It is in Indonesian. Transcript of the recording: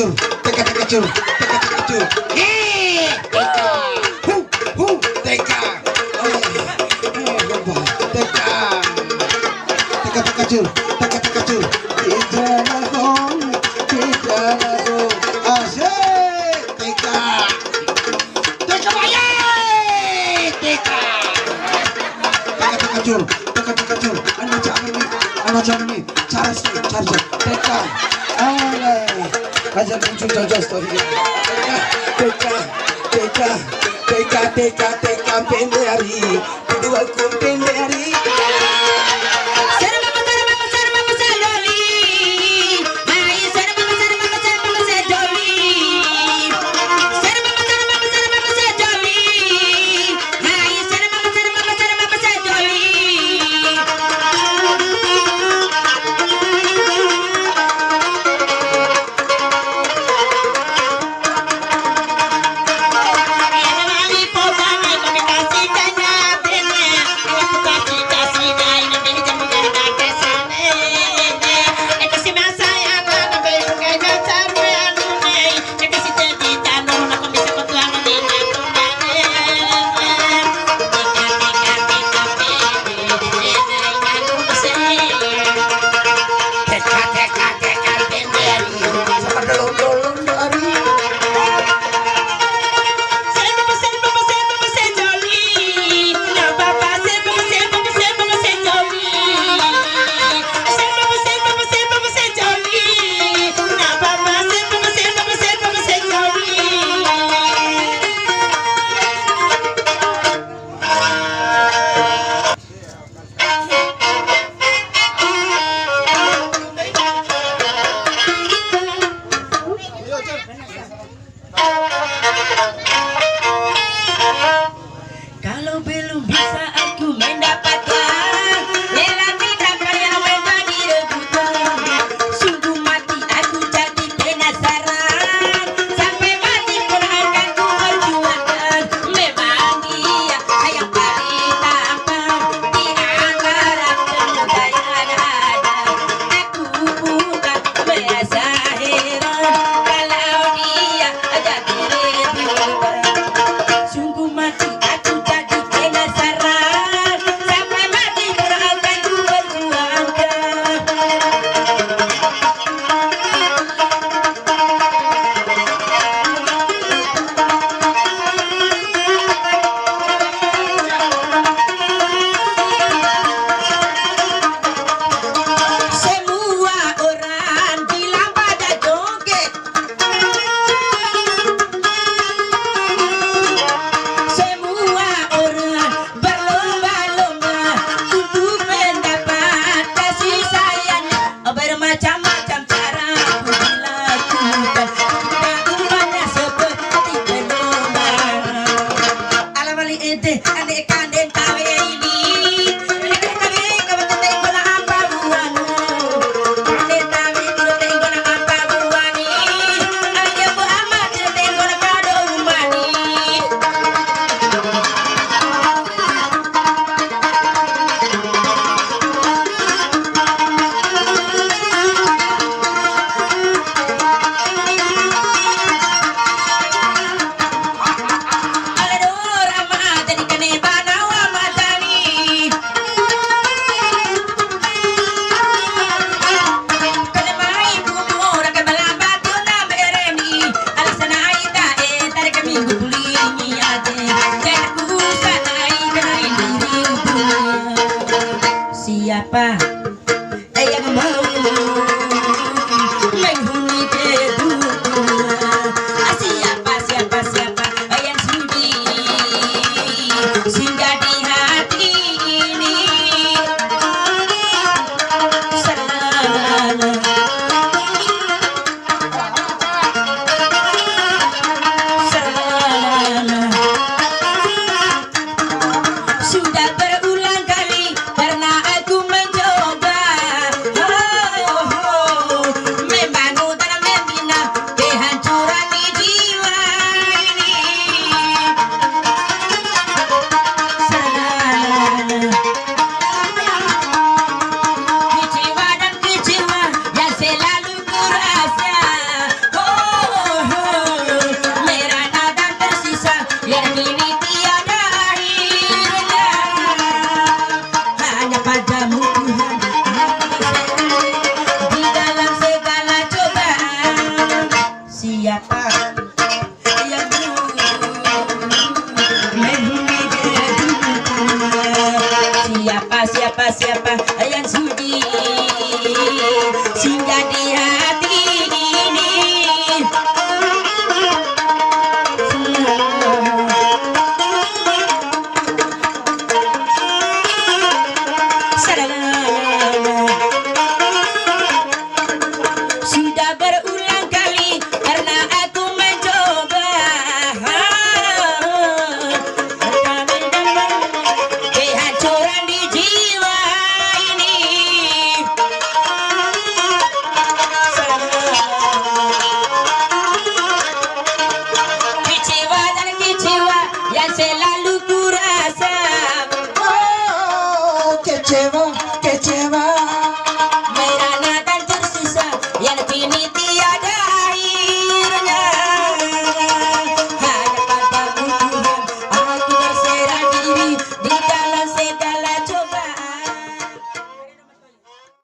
kacur, teka kacur, teka kacur. Teka. Hu, teka. Teka. Teka kacur, teka kacur. Tidak lagu. Asik. Teka. Teka bayar. Teka. Teka kacur, teka kacur. Anak jangan nih, cara teka. Aja muncul jajah story. Teka pendari, kedua ku pendari. Kalau belum bisa aku mendapatkan lelaki damai yang menjadi rebutan. Sungguh mati aku jadi penasaran, sampai mati pun akan ku perjuangkan. Memang dia yang paling tampan di antara pemuda yang ada. Aku bukan merasa heran kalau dia jadi rebutan. Sungguh mati aku jadi penasaran, sampai mati pun akan ku perjuangkan. Semua orang bilang pada joget, semua orang berlomba-lomba untuk mendapat kasih sayang. Bermacam-macam cara aku dilakukan, keduanya seperti perlombaan. Ala bali ente ande kanden tawe ini, ente tawe kau teteh guna apa buanu, ente tawe teteh guna apa buani, ande bu amat teteh guna kado umani. Alador ama jadi kene banawa matani, kene mai bumur ke balambat yona beremi, alasana aida tarik minggu bulingi ade, janganku sanai kenai diriku. Siapa yang mau menghuni kehidupan? Siapa yang sudi singgah di hati ini? Selama sudah berulang kali pernah aku mencoba siapa-siapa yang sudi singgah di hati ini. Sudah berulang kali karena aku mencoba kehancuran di jiwa ini. Kecewa dan kecewa yang selalu kurasa. Oh, kecewa